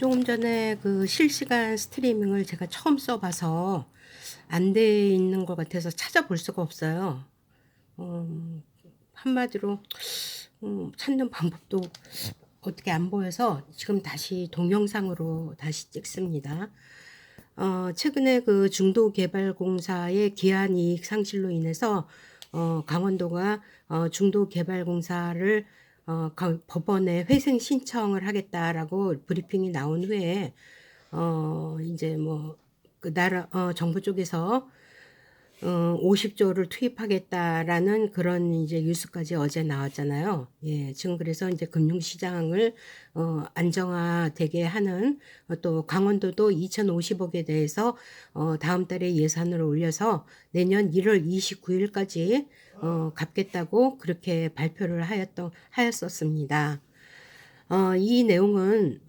조금 전에 그 실시간 스트리밍을 제가 처음 써봐서 안 돼 있는 것 같아서 찾아볼 수가 없어요. 한마디로 찾는 방법도 어떻게 안 보여서 지금 다시 동영상으로 다시 찍습니다. 최근에 그 중도개발공사의 기한이익 상실로 인해서 강원도가 중도개발공사를 법원에 회생 신청을 하겠다라고 브리핑이 나온 후에 이제 뭐 그 나라 정부 쪽에서 50조를 투입하겠다라는 그런 이제 뉴스까지 어제 나왔잖아요. 예, 지금 그래서 이제 금융시장을 안정화되게 하는 또 강원도도 2,050억에 대해서 다음 달에 예산을 올려서 내년 1월 29일까지 갚겠다고 그렇게 발표를 하였었습니다. 이 내용은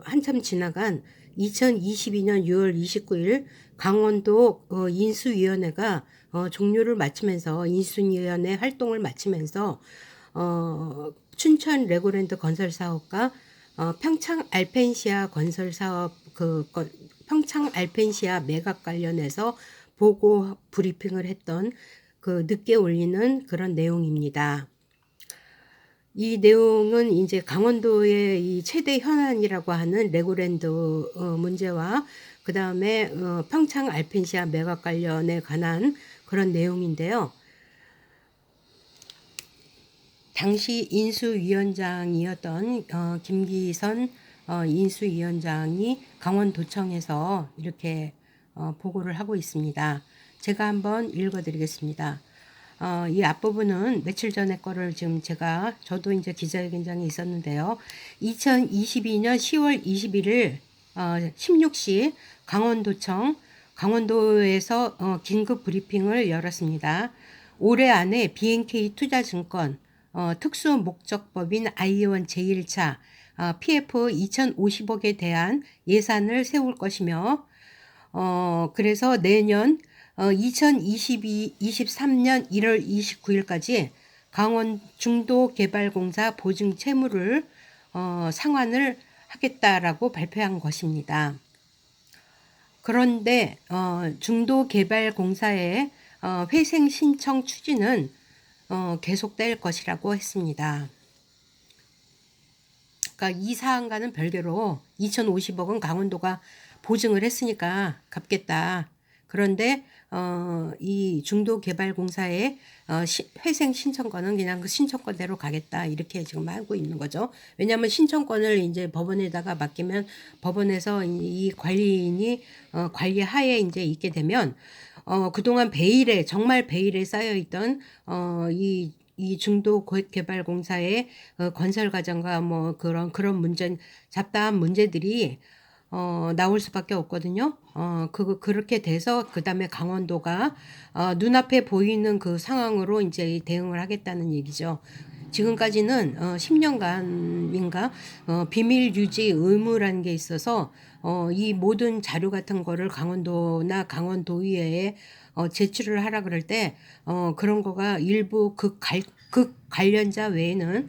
한참 지나간 2022년 6월 29일 강원도 인수위원회가 종료를 마치면서 인수위원회 활동을 마치면서 춘천 레고랜드 건설 사업과 평창 알펜시아 건설 사업 평창 알펜시아 매각 관련해서 보고 브리핑을 했던 그 늦게 올리는 그런 내용입니다. 이 내용은 이제 강원도의 이 최대 현안이라고 하는 레고랜드 문제와 그 다음에 평창 알펜시아 매각 관련에 관한 그런 내용인데요. 당시 인수위원장이었던 김기선 인수위원장이 강원도청에서 이렇게 보고를 하고 있습니다. 제가 한번 읽어드리겠습니다. 이 앞부분은 며칠 전에 거를 지금 저도 이제 기자회견장에 있었는데요. 2022년 10월 21일 16시 강원도에서 긴급 브리핑을 열었습니다. 올해 안에 BNK 투자증권 특수목적법인 아이온 제1차 PF 2,050억에 대한 예산을 세울 것이며 그래서 내년 2023년 1월 29일까지 강원 중도개발공사 보증 채무를 상환을 하겠다라고 발표한 것입니다. 그런데 중도개발공사의 회생 신청 추진은 계속될 것이라고 했습니다. 그러니까 이 사안과는 별개로 2,050억은 강원도가 보증을 했으니까 갚겠다. 그런데 이 중도개발공사의 회생 신청권은 그냥 그 신청권대로 가겠다 이렇게 지금 하고 있는 거죠. 왜냐하면 신청권을 이제 법원에다가 맡기면 법원에서 이 관리인이 관리하에 이제 있게 되면 그동안 정말 베일에 쌓여 있던 이 중도개발공사의 건설 과정과 뭐 그런 잡다한 문제들이 나올 수밖에 없거든요. 그렇게 돼서 그 다음에 강원도가 눈앞에 보이는 그 상황으로 이제 대응을 하겠다는 얘기죠. 지금까지는 10년간인가 비밀 유지 의무라는 게 있어서 이 모든 자료 같은 거를 강원도나 강원도의회에 제출을 하라 그럴 때 그런 거가 일부 극 관련자 외에는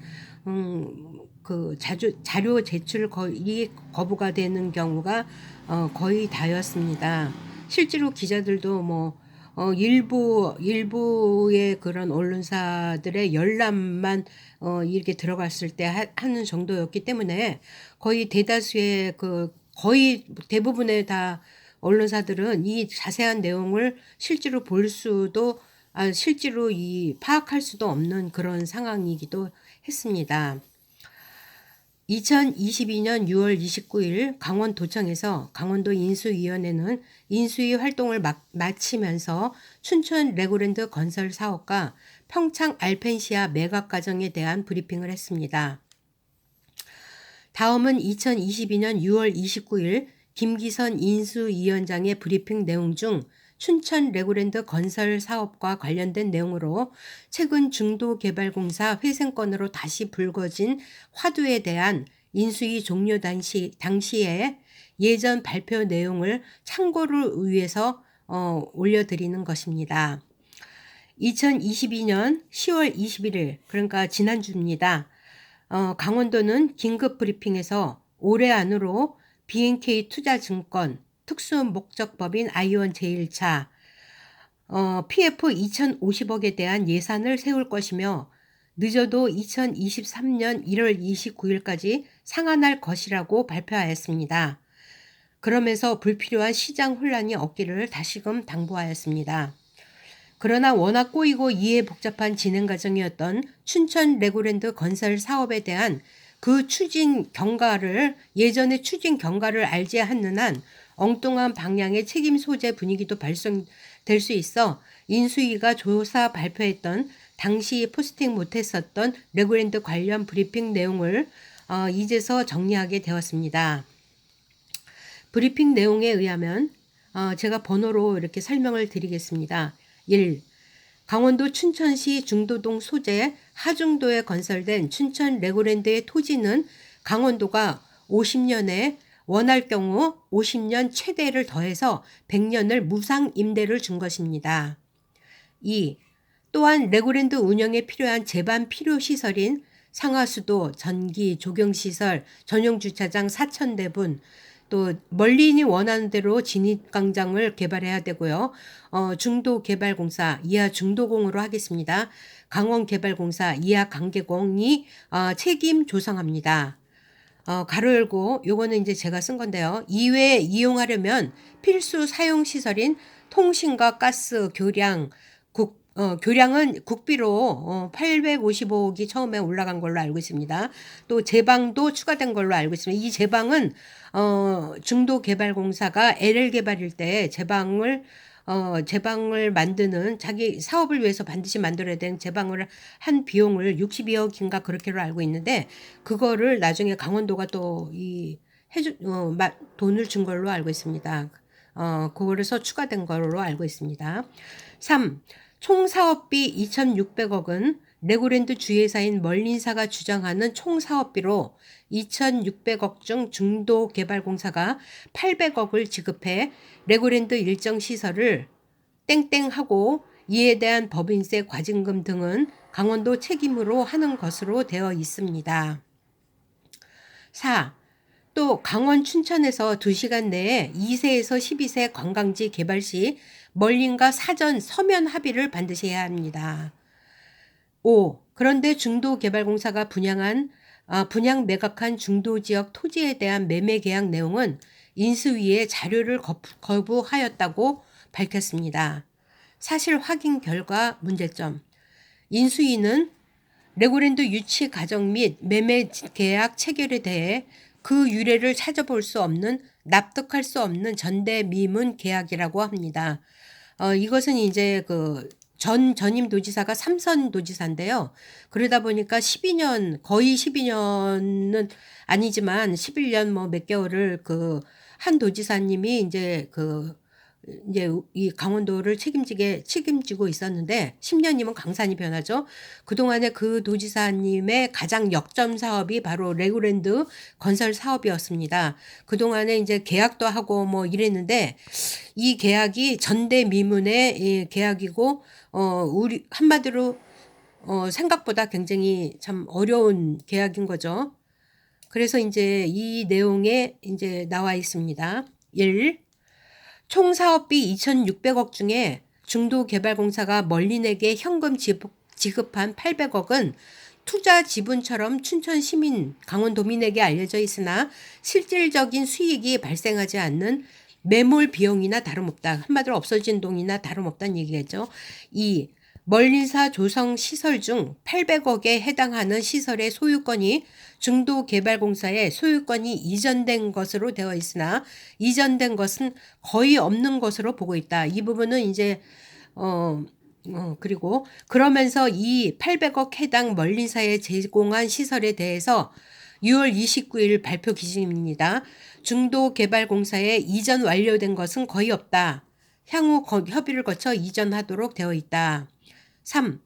그 자료 제출 거부가 되는 경우가 거의 다였습니다. 실제로 기자들도 뭐 일부의 그런 언론사들의 열람만 이렇게 들어갔을 때 하는 정도였기 때문에 거의 대다수의 거의 대부분의 다 언론사들은 이 자세한 내용을 실제로 실제로 파악할 수도 없는 그런 상황이기도 했습니다. 2022년 6월 29일 강원도청에서 강원도 인수위원회는 인수위 활동을 마치면서 춘천 레고랜드 건설 사업과 평창 알펜시아 매각 과정에 대한 브리핑을 했습니다. 다음은 2022년 6월 29일 김기선 인수위원장의 브리핑 내용 중 춘천 레고랜드 건설 사업과 관련된 내용으로 최근 중도개발공사 회생건으로 다시 불거진 화두에 대한 인수위 종료 당시에 예전 발표 내용을 참고를 위해서 올려드리는 것입니다. 2022년 10월 21일 그러니까 지난주입니다. 강원도는 긴급 브리핑에서 올해 안으로 BNK 투자증권 특수목적법인 아이온 제1차 PF 2,050억에 대한 예산을 세울 것이며 늦어도 2023년 1월 29일까지 상환할 것이라고 발표하였습니다. 그러면서 불필요한 시장 혼란이 없기를 다시금 당부하였습니다. 그러나 워낙 꼬이고 이해 복잡한 진행 과정이었던 춘천 레고랜드 건설 사업에 대한 그 예전의 추진 경과를 알지 않는 한 엉뚱한 방향의 책임 소재 분위기도 발생될 수 있어 인수위가 조사 발표했던 당시 포스팅 못했었던 레고랜드 관련 브리핑 내용을 이제서 정리하게 되었습니다. 브리핑 내용에 의하면 제가 번호로 이렇게 설명을 드리겠습니다. 1. 강원도 춘천시 중도동 소재 하중도에 건설된 춘천 레고랜드의 토지는 강원도가 50년에 원할 경우 50년 최대를 더해서 100년을 무상 임대를 준 것입니다. 2. 또한 레고랜드 운영에 필요한 제반 필요 시설인 상하수도, 전기, 조경시설, 전용 주차장 4,000대분, 또 멀리인이 원하는 대로 진입광장을 개발해야 되고요. 중도개발공사, 이하 중도공으로 하겠습니다. 강원개발공사, 이하 강개공이 책임 조성합니다. 가로 열고 요거는 이제 제가 쓴 건데요. 이외에 이용하려면 필수 사용 시설인 통신과 가스, 교량은 국비로 855억이 처음에 올라간 걸로 알고 있습니다. 또 제방도 추가된 걸로 알고 있습니다. 이 제방은 중도개발공사가 LL개발일 때 제방을 만드는 자기 사업을 위해서 반드시 만들어야 되는 제방을 한 비용을 62억인가 그렇게로 알고 있는데 그거를 나중에 강원도가 또 돈을 준 걸로 알고 있습니다. 그거에서 추가된 걸로 알고 있습니다. 3. 총 사업비 2,600억은 레고랜드 주회사인 멀린사가 주장하는 총 사업비로 2,600억 중 중도개발공사가 800억을 지급해 레고랜드 일정 시설을 땡땡하고 이에 대한 법인세, 과징금 등은 강원도 책임으로 하는 것으로 되어 있습니다. 4. 또 강원 춘천에서 2시간 내에 2세에서 12세 관광지 개발 시 멀린과 사전 서면 합의를 반드시 해야 합니다. 5. 그런데 중도개발공사가 분양 매각한 중도지역 토지에 대한 매매 계약 내용은 인수위에 자료를 거부하였다고 밝혔습니다. 사실 확인 결과 문제점. 인수위는 레고랜드 유치 과정 및 매매 계약 체결에 대해 그 유래를 찾아볼 수 없는 납득할 수 없는 전대미문 계약이라고 합니다. 이것은 이제 전임 도지사가 삼선 도지사인데요. 그러다 보니까 거의 12년은 아니지만 11년 몇 개월을 한 도지사님이 이제 이 강원도를 책임지고 있었는데 10년이면 강산이 변하죠. 그동안에 그 도지사님의 가장 역점 사업이 바로 레고랜드 건설 사업이었습니다. 그동안에 이제 계약도 하고 이랬는데 이 계약이 전대미문의 계약이고 우리 한마디로 생각보다 굉장히 참 어려운 계약인 거죠. 그래서 이제 이 내용에 이제 나와 있습니다. 1. 총 사업비 2,600억 중에 중도개발공사가 멀린에게 현금 지급한 800억은 투자 지분처럼 춘천 시민, 강원도민에게 알려져 있으나 실질적인 수익이 발생하지 않는 매몰 비용이나 다름없다. 한마디로 없어진 돈이나 다름없다는 얘기겠죠. 2. 멀린사 조성 시설 중 800억에 해당하는 시설의 소유권이 중도개발공사의 소유권이 이전된 것으로 되어 있으나 이전된 것은 거의 없는 것으로 보고 있다. 이 부분은 이제 그리고 그러면서 이 800억 해당 멀린사에 제공한 시설에 대해서 6월 29일 발표 기준입니다. 중도개발공사에 이전 완료된 것은 거의 없다. 향후 협의를 거쳐 이전하도록 되어 있다. 3.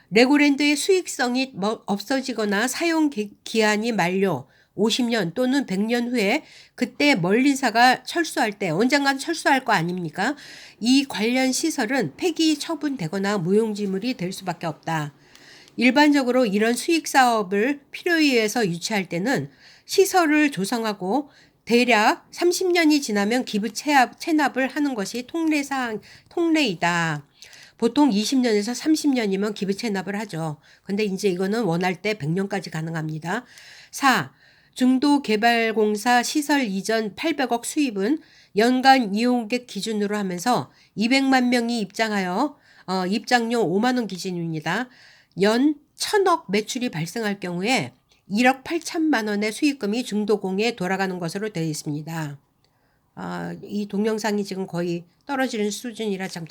레고랜드의 수익성이 없어지거나 사용 기한이 만료 50년 또는 100년 후에 그때 멀린사가 철수할 때 언젠간 철수할 거 아닙니까? 이 관련 시설은 폐기 처분되거나 무용지물이 될 수밖에 없다. 일반적으로 이런 수익 사업을 필요에 의해서 유치할 때는 시설을 조성하고 대략 30년이 지나면 기부 체납을 하는 것이 통례이다. 보통 20년에서 30년이면 기부 체납을 하죠. 근데 이제 이거는 원할 때 100년까지 가능합니다. 4. 중도개발공사 시설 이전 800억 수입은 연간 이용객 기준으로 하면서 200만 명이 입장하여 입장료 5만 원 기준입니다. 연 1,000억 매출이 발생할 경우에 1억 8천만 원의 수익금이 중도공에 돌아가는 것으로 되어 있습니다. 이 동영상이 지금 거의 떨어지는 수준이라 참